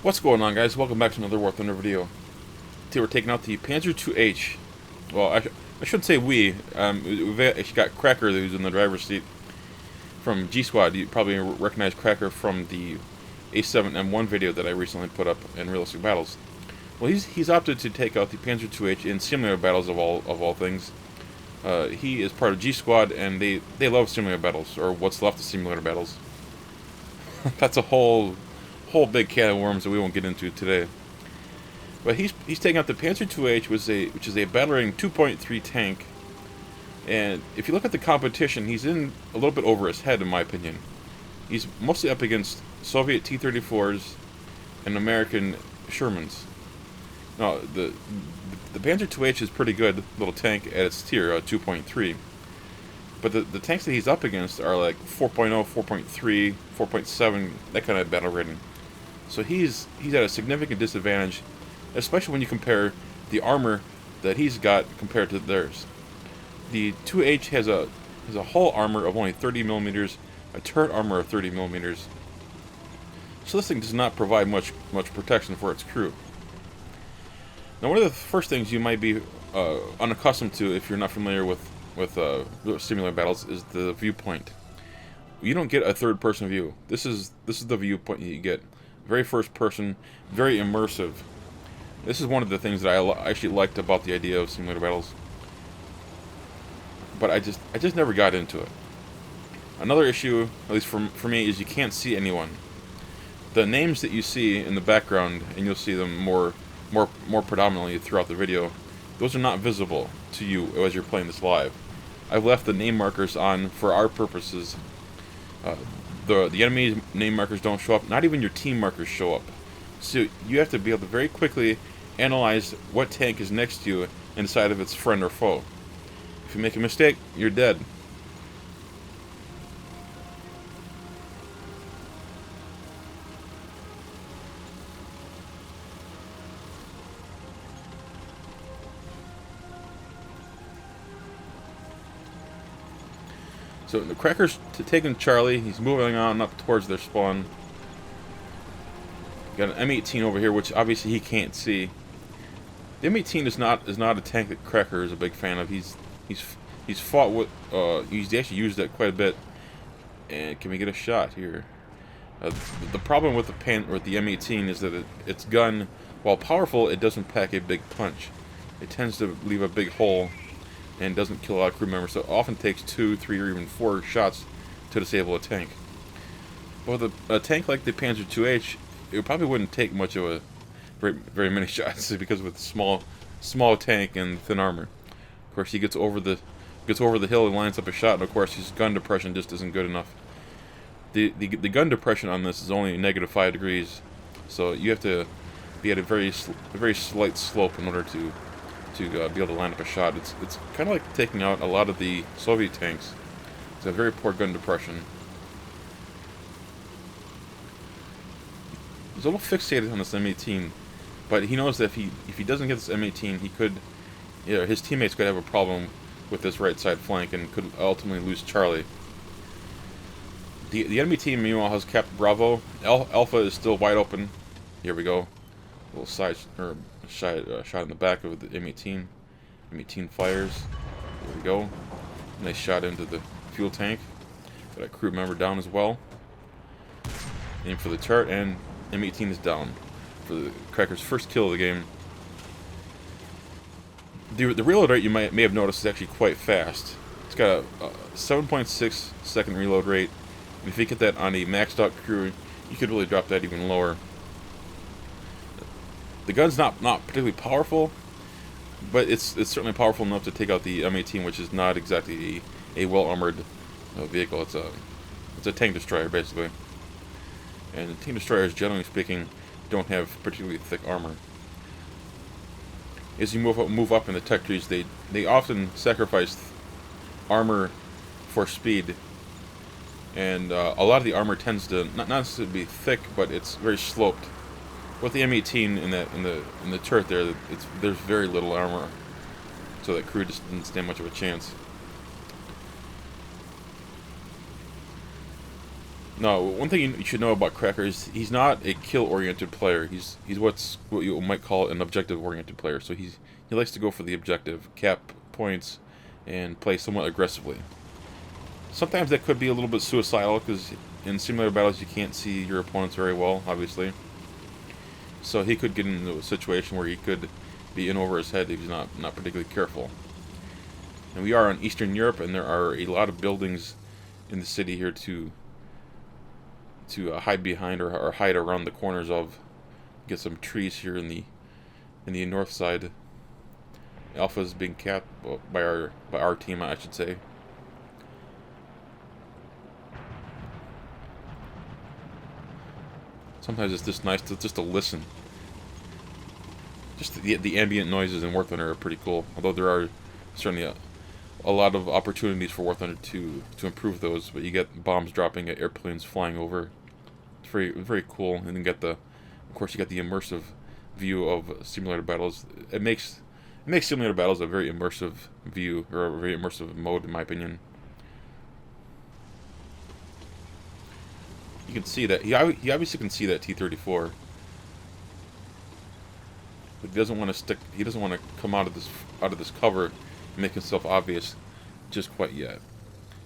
What's going on, guys? Welcome back to another War Thunder video. Today we're taking out the Pz.II H. Well, I shouldn't say we. We've actually got Cracker, who's in the driver's seat, from Gsquad. You probably recognize Cracker from the A7M1 video that I recently put up in Realistic Battles. Well, he's opted to take out the Pz.II H in simulator battles of all things. He is part of Gsquad, and they love simulator battles, or what's left of simulator battles. That's a whole big can of worms that we won't get into today. But he's taking out the Pz.II H, which is a battle rating 2.3 tank. And if you look at the competition, he's in a little bit over his head, in my opinion. He's mostly up against Soviet T-34s and American Shermans. Now, the Pz.II H is pretty good little tank at its tier, 2.3. But the tanks that he's up against are like 4.0, 4.3, 4.7, that kind of battle rating. So he's at a significant disadvantage, especially when you compare the armor that he's got compared to theirs. The 2H has a hull armor of only 30 millimeters, a turret armor of 30 millimeters. So this thing does not provide much protection for its crew. Now, one of the first things you might be unaccustomed to if you're not familiar with simulator battles is the viewpoint. You don't get a third-person view. This is the viewpoint you get. Very first person, very immersive. This is one of the things that I actually liked about the idea of simulator battles. But I just never got into it. Another issue, at least for me, is you can't see anyone. The names that you see in the background, and you'll see them more predominantly throughout the video, those are not visible to you as you're playing this live. I've left the name markers on for our purposes. The enemy name markers don't show up. Not even your team markers show up. So you have to be able to very quickly analyze what tank is next to you and decide if it's friend or foe. If you make a mistake, you're dead. So the Cracker's taking Charlie. He's moving on up towards their spawn. Got an M18 over here, which obviously he can't see. The M18 is not a tank that Cracker is a big fan of. He's fought with. He's actually used that quite a bit. And can we get a shot here? The problem with the M18 is that its gun, while powerful, it doesn't pack a big punch. It tends to leave a big hole and doesn't kill a lot of crew members, so it often takes 2, 3, or even 4 shots to disable a tank. But with a tank like the Pz.II H, it probably wouldn't take much of a very many shots because with small tank and thin armor. Of course, he gets over the hill and lines up a shot, and of course his gun depression just isn't good enough. The gun depression on this is only -5 degrees, so you have to be at a very slight slope in order to be able to line up a shot. It's kind of like taking out a lot of the Soviet tanks. It's a very poor gun depression. He's a little fixated on this M18, but he knows that if he doesn't get this M18, his teammates could have a problem with this right side flank and could ultimately lose Charlie. The enemy team meanwhile has capped Bravo. Alpha is still wide open. Here we go. A little shot in the back of the M18. M18 fires. There we go. Nice shot into the fuel tank. Got a crew member down as well. Aim for the turret, and M18 is down for the Cracker's first kill of the game. The reload rate you may have noticed is actually quite fast. It's got a 7.6 second reload rate. And if you get that on a maxed out crew, you could really drop that even lower. The gun's not particularly powerful, but it's certainly powerful enough to take out the M18, which is not exactly a well-armored vehicle. It's a tank destroyer, basically. And tank destroyers, generally speaking, don't have particularly thick armor. As you move up in the tech trees, they often sacrifice armor for speed, and a lot of the armor tends to not necessarily be thick, but it's very sloped. With the M18 in the turret there's very little armor, so that crew just didn't stand much of a chance. No, one thing you should know about Cracker is he's not a kill-oriented player. He's what you might call an objective-oriented player. So he likes to go for the objective, cap points, and play somewhat aggressively. Sometimes that could be a little bit suicidal because in simulator battles you can't see your opponents very well, obviously. So he could get into a situation where he could be in over his head if he's not particularly careful. And we are in Eastern Europe, and there are a lot of buildings in the city here to hide behind or hide around the corners of. Get some trees here in the north side. Alpha is being capped by our team, I should say. Sometimes it's just nice to listen. Just the ambient noises in War Thunder are pretty cool. Although there are certainly a lot of opportunities for War Thunder to improve those. But you get bombs dropping at airplanes flying over. It's very cool. And then of course you got the immersive view of simulator battles. It makes simulator battles a very immersive view, or a very immersive mode, in my opinion. You can see that he obviously can see that T-34, but he doesn't want to stick. He doesn't want to come out of this cover and make himself obvious just quite yet.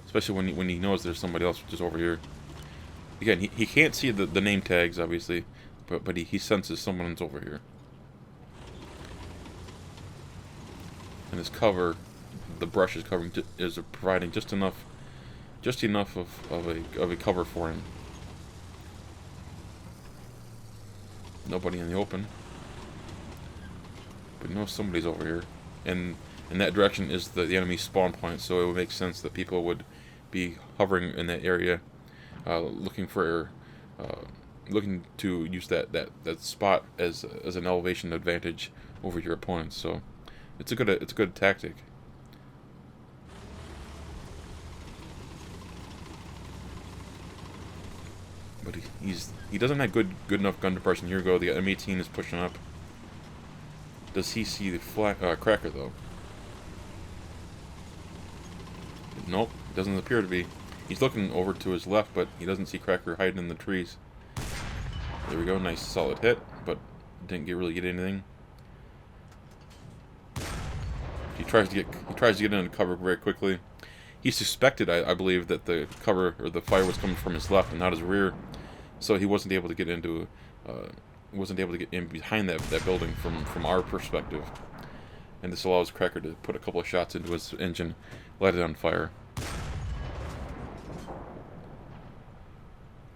Especially when he knows there's somebody else just over here. Again, he can't see the name tags obviously, but he senses someone's over here. And this cover, the brush is covering, is providing just enough of a cover for him. Nobody in the open, but no, somebody's over here, and in that direction is the enemy's spawn point. So it would make sense that people would be hovering in that area, looking to use that spot as an elevation advantage over your opponents. So it's a good tactic. But he doesn't have good enough gun depression. Here we go. The M18 is pushing up. Does he see the Cracker though? Nope, doesn't appear to be. He's looking over to his left, but he doesn't see Cracker hiding in the trees. There we go. Nice solid hit, but didn't really get anything. He tries to get into cover very quickly. He suspected, I believe, that the cover or the fire was coming from his left and not his rear, so he wasn't able to get in behind that building from our perspective. And this allows Cracker to put a couple of shots into his engine, light it on fire.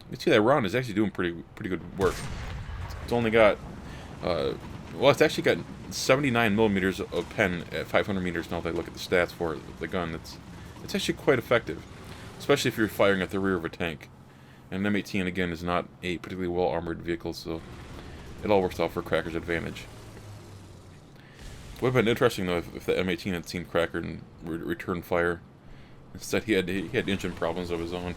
You see that round is actually doing pretty good work. It's only got it's actually got 79 millimeters of pen at 500 meters. Now that I look at the stats for the gun, it's actually quite effective, especially if you're firing at the rear of a tank. And an M18 again is not a particularly well armored vehicle, so it all works out for Cracker's advantage. It would have been interesting though if the M18 had seen Cracker and returned fire. Instead, he had engine problems of his own.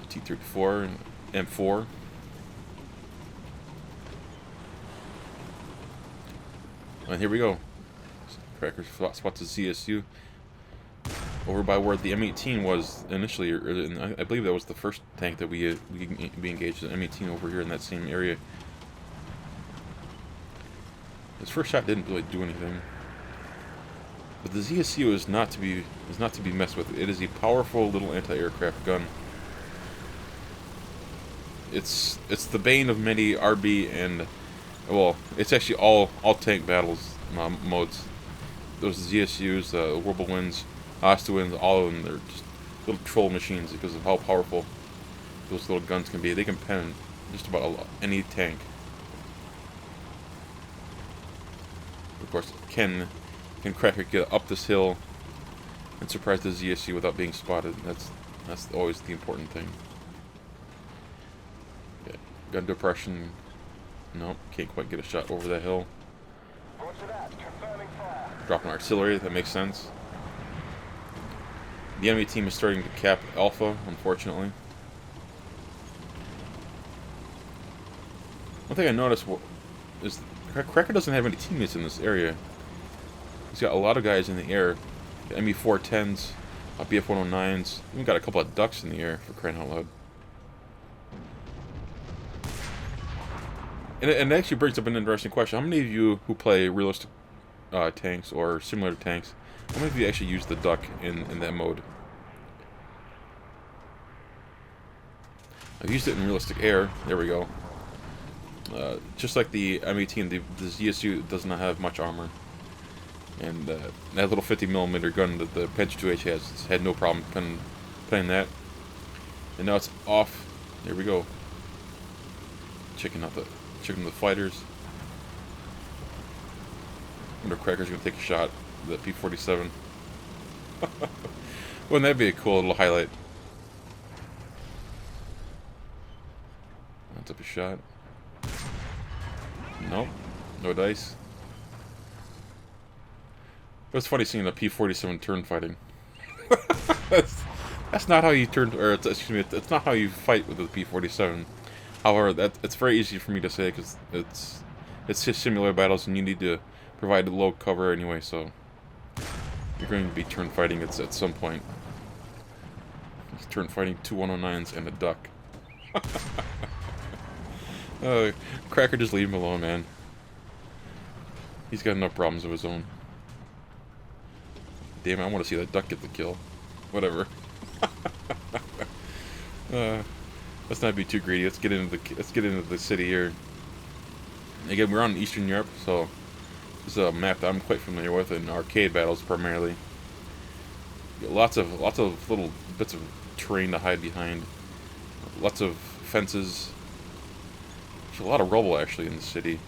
T-34 and M4. And here we go. Cracker spots the CSU over by where the M18 was initially. I believe that was the first tank that we engaged. The M18 over here in that same area. His first shot didn't really do anything. But the ZSU is not to be messed with. It is a powerful little anti-aircraft gun. It's the bane of many RB and, well, it's actually all tank battles modes. Those ZSUs, Whirlwinds, Ostwinds, all of them, they're just little troll machines because of how powerful those little guns can be. They can pen just about any tank. Of course, can Cracker get up this hill and surprise the ZSU without being spotted? That's always the important thing. Okay. Gun depression. Nope, can't quite get a shot over that hill. Dropping artillery, that makes sense. The enemy team is starting to cap Alpha, unfortunately. One thing I noticed is Cracker doesn't have any teammates in this area. He's got a lot of guys in the air. The ME-410s, BF-109s. Even got a couple of ducks in the air, for crying out loud. And it actually brings up an interesting question. How many of you who play realistic tanks or similar tanks, how many of you actually use the duck in that mode? I've used it in realistic air. There we go. Just like the M18, the ZSU does not have much armor. And that little 50mm gun that the Pz.II H has had no problem playing that. And now it's off. There we go. Checking the fighters. I wonder if Cracker's gonna take a shot at the P-47. Wouldn't that be a cool little highlight? That's up a shot. Nope. No dice. But it's funny seeing a P-47 turn fighting. that's not how you turn, or excuse me, it's not how you fight with the P-47. However, it's very easy for me to say because it's just simulator battles and you need to provide low cover anyway, so you're going to be turn fighting at some point. He's turn fighting 2 109s and a duck. Cracker, just leave him alone, man. He's got enough problems of his own. Damn it, I want to see that duck get the kill. Whatever. Let's not be too greedy. Let's get into the city here. Again, we're on Eastern Europe, so this is a map that I'm quite familiar with in arcade battles primarily. Lots of little bits of terrain to hide behind. Lots of fences. There's a lot of rubble actually in the city.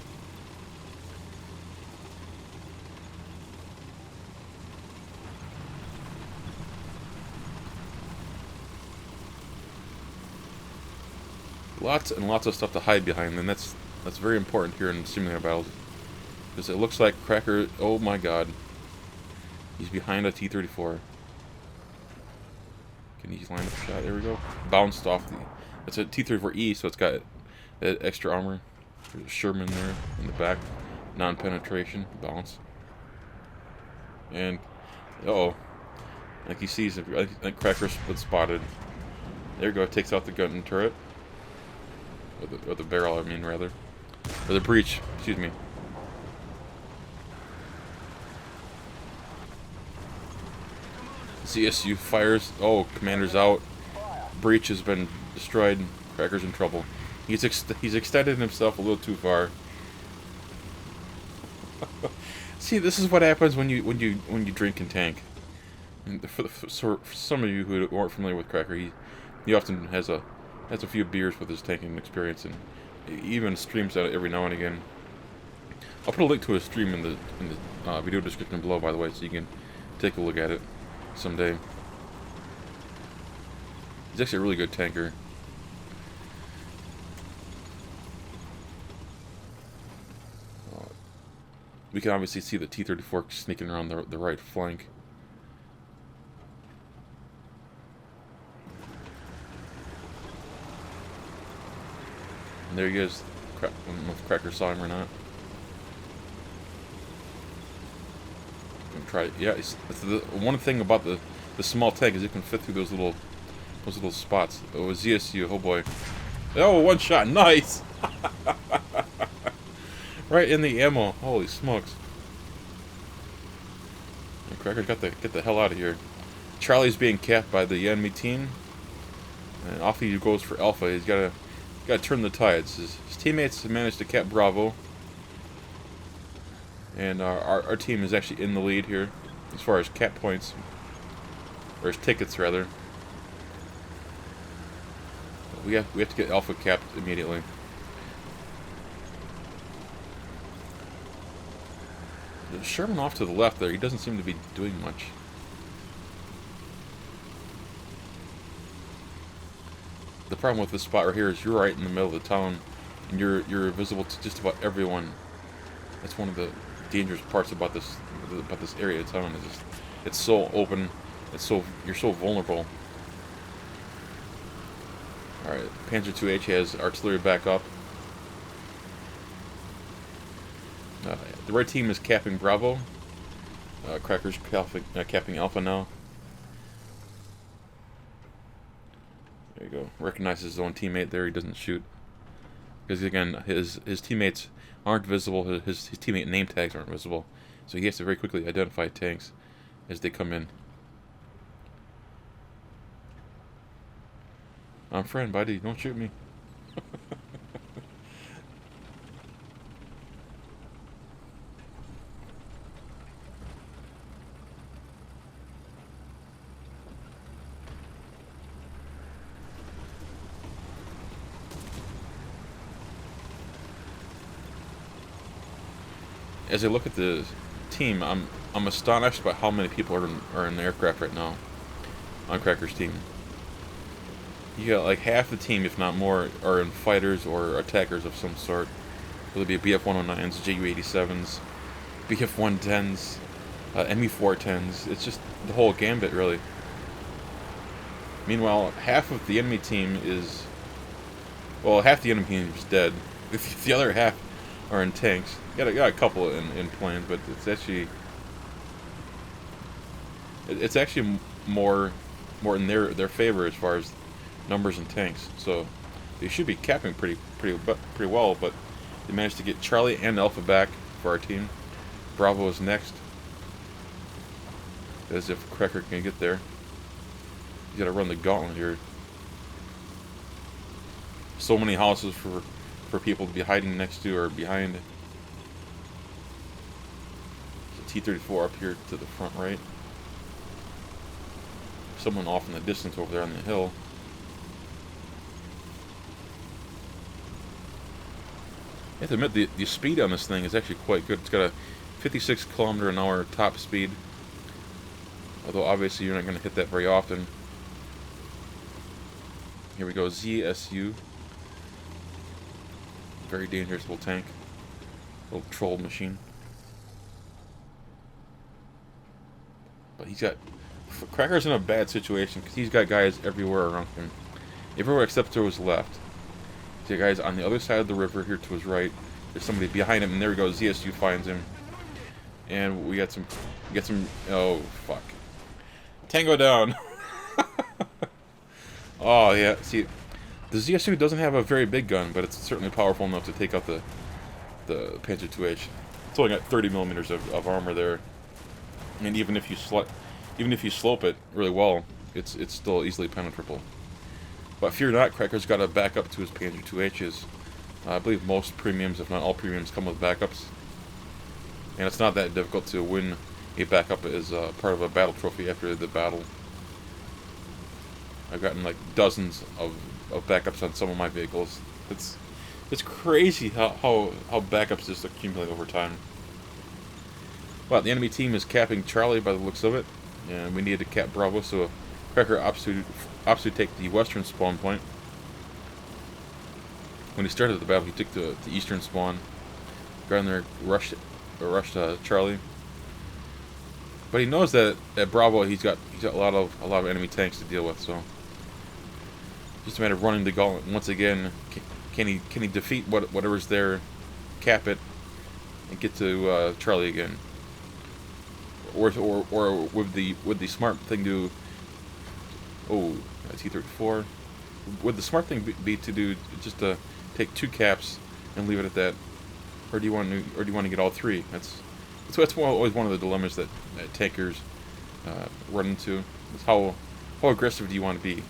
Lots and lots of stuff to hide behind, and that's very important here in simulator battles. Because it looks like Cracker, oh my god, he's behind a T-34. Can he line up a shot? There we go. Bounced off the. It's a T-34E, so it's got that extra armor. There's a Sherman there in the back, non-penetration, bounce. And like he sees, I think Cracker's been spotted. There we go. Takes out the gun and turret. Or the barrel, I mean, rather. Or the breach, excuse me. CSU fires. Oh, commander's out. Breach has been destroyed. Cracker's in trouble. He's extended himself a little too far. See, this is what happens when you drink and tank. And for some of you who aren't familiar with Cracker, he often has a few beers with his tanking experience, and he even streams out every now and again. I'll put a link to his stream in the video description below, by the way, so you can take a look at it someday. He's actually a really good tanker. We can obviously see the T-34 sneaking around the right flank. And there he is. I don't know if Cracker saw him or not. Try it. Yeah, it's the one thing about the small tank is it can fit through those little spots. Oh, ZSU. Oh boy. Oh, one shot. Nice. Right in the ammo. Holy smokes. And Cracker got get the hell out of here. Charlie's being capped by the enemy team, and off he goes for Alpha. He's got to turn the tides. His teammates managed to cap Bravo, and our team is actually in the lead here as far as cap points, or as tickets rather. We have to get Alpha capped immediately. The Sherman off to the left there, he doesn't seem to be doing much. The problem with this spot right here is you're right in the middle of the town, and you're visible to just about everyone. That's one of the dangerous parts about this area of town. Is it's so open, you're so vulnerable. All right, Pz.II H has artillery back up. The red team is capping Bravo. Cracker's capping Alpha now. go. Recognizes his own teammate there. He doesn't shoot. Because, again, his teammates aren't visible. His teammate name tags aren't visible. So he has to very quickly identify tanks as they come in. I'm friend, buddy. Don't shoot me. As I look at the team, I'm astonished by how many people are in the aircraft right now on Cracker's team. You got like half the team, if not more, are in fighters or attackers of some sort. Whether it be BF-109s, JU-87s, BF-110s, ME-410s. It's just the whole gambit, really. Meanwhile, half of the enemy team is... Well, half the enemy team is dead. The other half are in tanks. Got a couple in planes, but it's actually more in their favor as far as numbers and tanks. So they should be capping pretty well, but they managed to get Charlie and Alpha back for our team. Bravo is next. As if Cracker can get there. He's got to run the gauntlet here. So many houses for people to be hiding next to or behind. T-34 up here to the front right. Someone off in the distance over there on the hill. I have to admit, the speed on this thing is actually quite good. It's got a 56 km/h top speed. Although obviously you're not going to hit that very often. Here we go, ZSU. Very dangerous little tank. Little troll machine. But he's got... Cracker's in a bad situation because he's got guys everywhere around him. Everywhere except to his left. He's got guys on the other side of the river here to his right. There's somebody behind him, and there we go. ZSU finds him. And we got some... Oh, fuck. Tango down. Oh, yeah. See, the ZSU doesn't have a very big gun, but it's certainly powerful enough to take out the Pz.II H. It's only got 30 millimeters of armor there. And even if you slope it really well, it's still easily penetrable. But fear not, Cracker's got a backup to his Pz.II H's. I believe most premiums, if not all premiums, come with backups. And it's not that difficult to win a backup as part of a battle trophy after the battle. I've gotten like dozens of backups on some of my vehicles. It's crazy how backups just accumulate over time. Well, the enemy team is capping Charlie by the looks of it, and we need to cap Bravo, so Cracker opts to take the western spawn point. When he started the battle, he took the eastern spawn. Got in there, rushed Charlie. But he knows that at Bravo he's got a lot of enemy tanks to deal with, so just a matter of running the gauntlet once again. Can he defeat whatever's there, cap it, and get to Charlie again? Or would the smart thing do? Oh, T-34. Would the smart thing be to do just to take 2 caps and leave it at that, or do you want to get all 3? That's always one of the dilemmas that tankers run into. Is how aggressive do you want to be?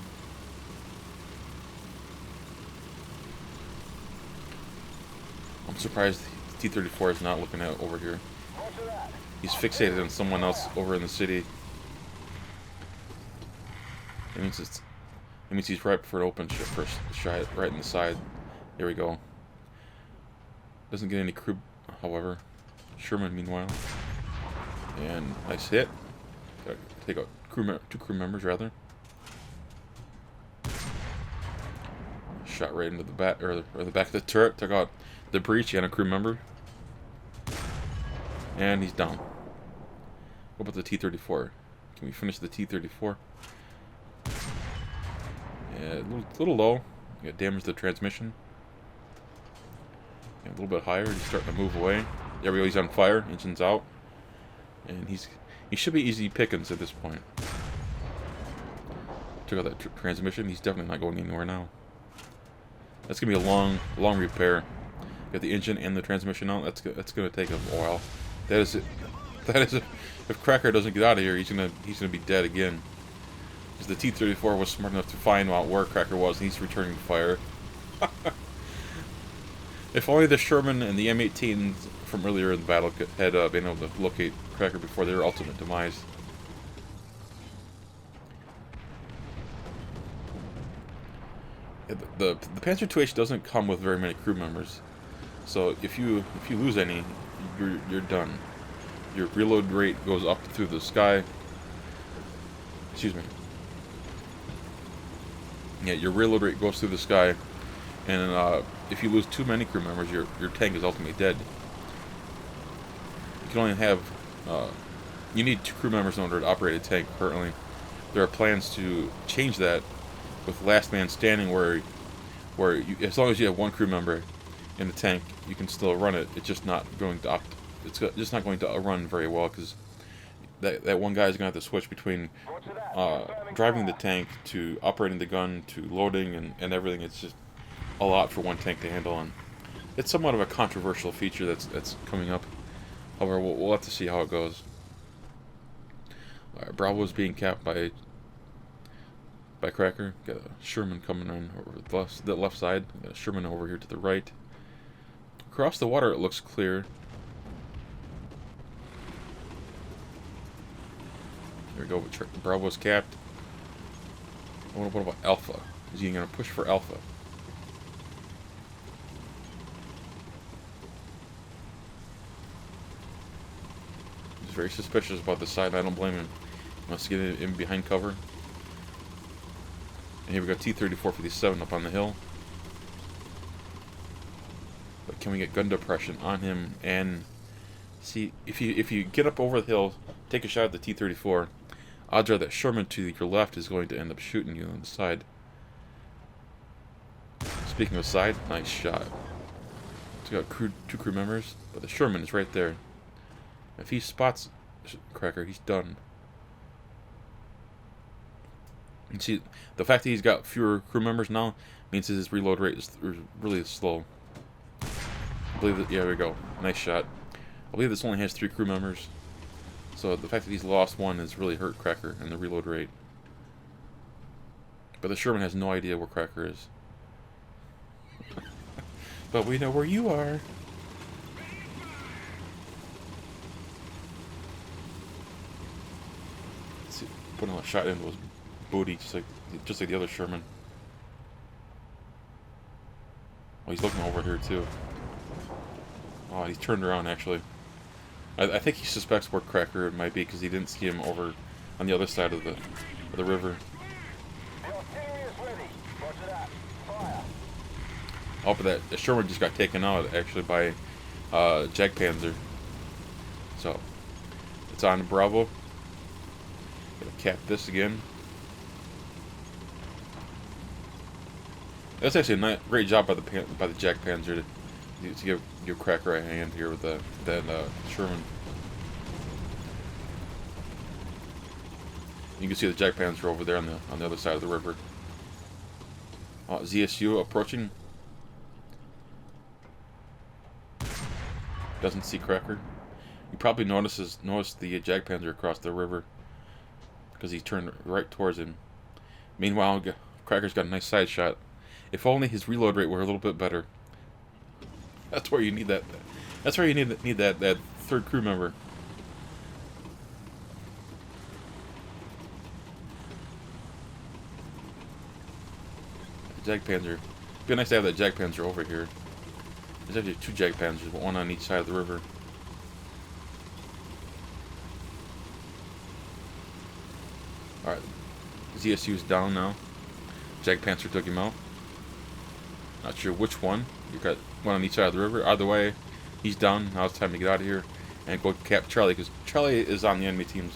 I'm surprised T-34 is not looking at over here. He's fixated on someone else over in the city. It means he's ripe for an open shot right in the side. There we go. Doesn't get any crew, however. Sherman, meanwhile. And nice hit. Gotta take out 2 crew members, rather. Shot right into the back, or the back of the turret. Took out the breach and a crew member. And he's down. What about the T-34? Can we finish the T-34? Yeah, a little low. You got damage to the transmission. Yeah, a little bit higher. He's starting to move away. There we go. He's on fire. Engine's out. And he should be easy pickings at this point. Took out that transmission. He's definitely not going anywhere now. That's gonna be a long repair. Get the engine and the transmission out. That's gonna take a while. That is it. That is it. If Cracker doesn't get out of here, he's gonna be dead again. Because the T-34 was smart enough to find out where Cracker was, and he's returning fire. If only the Sherman and the M18s from earlier in the battle had been able to locate Cracker before their ultimate demise. The Panzer-II H doesn't come with very many crew members, so if you lose any, you're done. Your reload rate goes up through the sky. Excuse me. Yeah, your reload rate goes through the sky, and if you lose too many crew members, your tank is ultimately dead. You can only have you need 2 crew members in order to operate a tank currently. There are plans to change that with last man standing, where you, as long as you have 1 crew member in the tank, you can still run it. It's just not going to just not going to run very well, because that one guy is going to have to switch between driving the tank to operating the gun to loading and everything. It's just a lot for one tank to handle, and it's somewhat of a controversial feature that's coming up. However, we'll have to see how it goes. Alright, Bravo is being capped by Cracker. Got a Sherman coming in over the left side. Got a Sherman over here to the right. Across the water, it looks clear. There we go. Bravo's capped. What about Alpha? Is he going to push for Alpha? He's very suspicious about this side. I don't blame him. He wants to get in behind cover. And here we go, T-3457 up on the hill. But can we get gun depression on him? And see, if you get up over the hill, take a shot at the T-34, odds are that Sherman to your left is going to end up shooting you on the side. Speaking of side, nice shot. It's got 2 crew members, but the Sherman is right there. If he spots Cracker, he's done. And see, the fact that he's got fewer crew members now means his reload rate is really slow. I believe that, yeah, there we go. Nice shot. I believe this only has 3 crew members. So the fact that he's lost 1 has really hurt Cracker and the reload rate. But the Sherman has no idea where Cracker is. But we know where you are. Let's see, putting a shot into his booty, just like the other Sherman. Oh, he's looking over here too. Oh, he's turned around actually. I think he suspects where Cracker might be because he didn't see him over on the other side of the river. Oh, but that Sherman just got taken out actually by Jagdpanzer. So it's on Bravo. Gonna cap this again. That's actually a great job by the Jagdpanzer to give Cracker a hand here with that Sherman. You can see the Jagdpanzer over there on the other side of the river. ZSU approaching. Doesn't see Cracker. He probably noticed the Jagdpanzer across the river because he turned right towards him. Meanwhile, Cracker's got a nice side shot. If only his reload rate were a little bit better. That's where you need that. That's where you need that 3rd crew member. Jagdpanzer. It'd be nice to have that Jagdpanzer over here. There's actually 2 Jagdpanzers, but 1 on each side of the river. Alright, ZSU's down now. Jagdpanzer took him out. Not sure which one. You got 1 on each side of the river. Either way, he's down. Now it's time to get out of here and go cap Charlie, because Charlie is on the enemy team's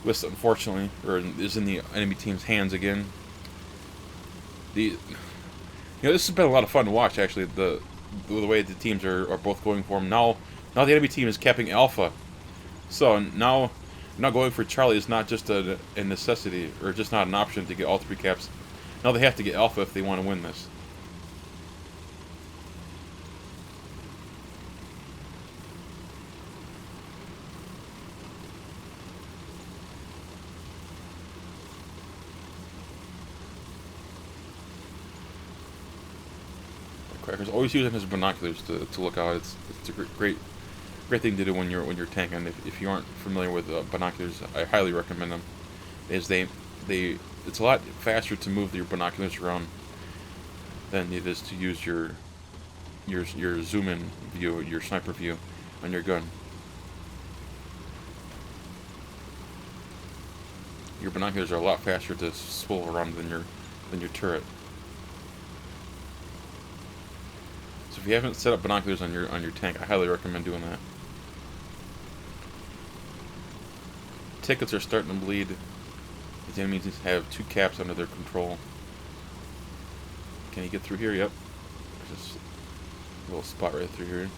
list, unfortunately, or is in the enemy team's hands again. This has been a lot of fun to watch, actually. The way the teams are both going for him. Now the enemy team is capping Alpha. So now Not going for Charlie is not just a necessity, or just not an option to get all 3 caps. Now they have to get Alpha if they want to win this. Cracker's always using his binoculars to look out. It's a great thing to do when you're tanking. If you aren't familiar with binoculars, I highly recommend them. It's a lot faster to move your binoculars around than it is to use your zoom in view, your sniper view on your gun. Your binoculars are a lot faster to swivel around than your turret. So if you haven't set up binoculars on your tank, I highly recommend doing that. Tickets are starting to bleed. The enemies have 2 caps under their control. Can he get through here? Yep. There's this little spot right through here.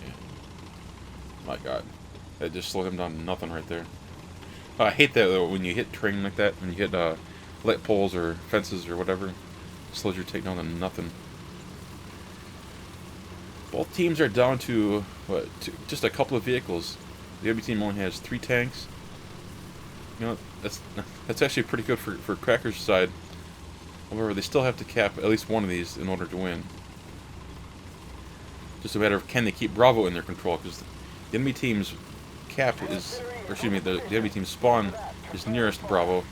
Yeah. My God, that just slowed him down to nothing right there. I hate that though, when you hit terrain like that, when you hit light poles or fences or whatever, it slows your take down to nothing. Both teams are down to just a couple of vehicles. The enemy team only has 3 tanks. You know, that's actually pretty good for Cracker's side. However, they still have to cap at least one of these in order to win. Just a matter of can they keep Bravo in their control, because the enemy team's cap is, or excuse me, the enemy team's spawn is nearest Bravo,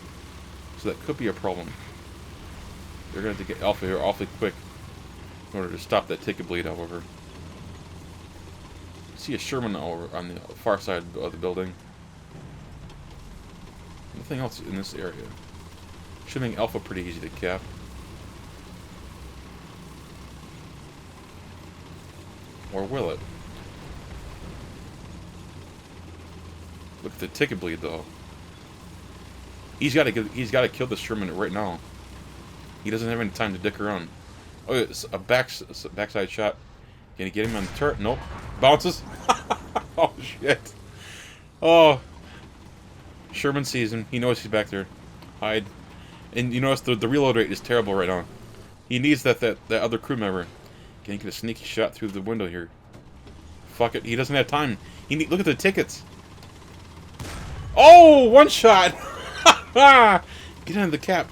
so that could be a problem. They're going to have to get Alpha here awfully quick in order to stop that ticket bleed, however. See a Sherman over on the far side of the building. Nothing else in this area. Should make Alpha pretty easy to cap. Or will it? Look at the ticket bleed though. He's got to kill the Sherman right now. He doesn't have any time to dick around. Oh, it's a backside shot. Can he get him on the turret? Nope. Bounces. Oh shit. Oh. Sherman sees him. He knows he's back there. Hide. And you notice the reload rate is terrible right now. He needs that other crew member. Can he get a sneaky shot through the window here? Fuck it. He doesn't have time. Look at the tickets. Oh, one shot. Get into the cap.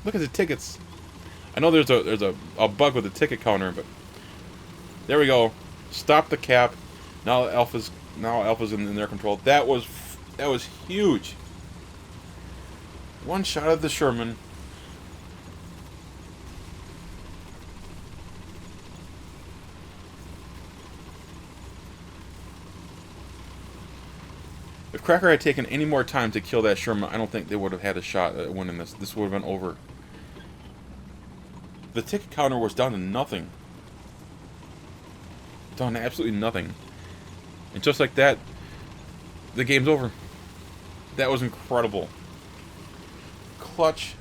Look at the tickets. I know there's a bug with the ticket counter, but there we go. Stop the cap. Now Alpha's in their control. That was huge. One shot of the Sherman. If Cracker had taken any more time to kill that Sherman, I don't think they would have had a shot at winning this. This would have been over. The ticket counter was down to nothing. Down to absolutely nothing. And just like that, the game's over. That was incredible. Clutch.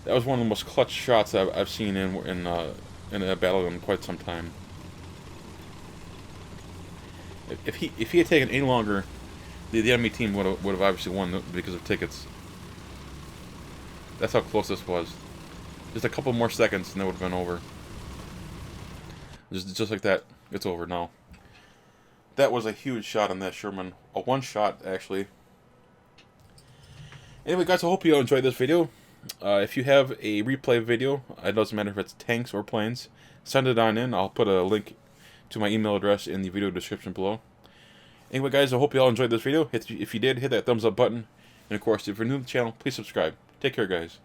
That was one of the most clutch shots I've seen in a battle in quite some time. If he had taken any longer, the enemy team would have obviously won because of tickets. That's how close this was. Just a couple more seconds and that would have been over. Just like that, it's over now. That was a huge shot on that Sherman. A one shot, actually. Anyway, guys, I hope you enjoyed this video. If you have a replay video, it doesn't matter if it's tanks or planes, send it on in. I'll put a link to my email address in the video description below. Anyway, guys, I hope you all enjoyed this video. If you did, hit that thumbs up button. And, of course, if you're new to the channel, please subscribe. Take care, guys.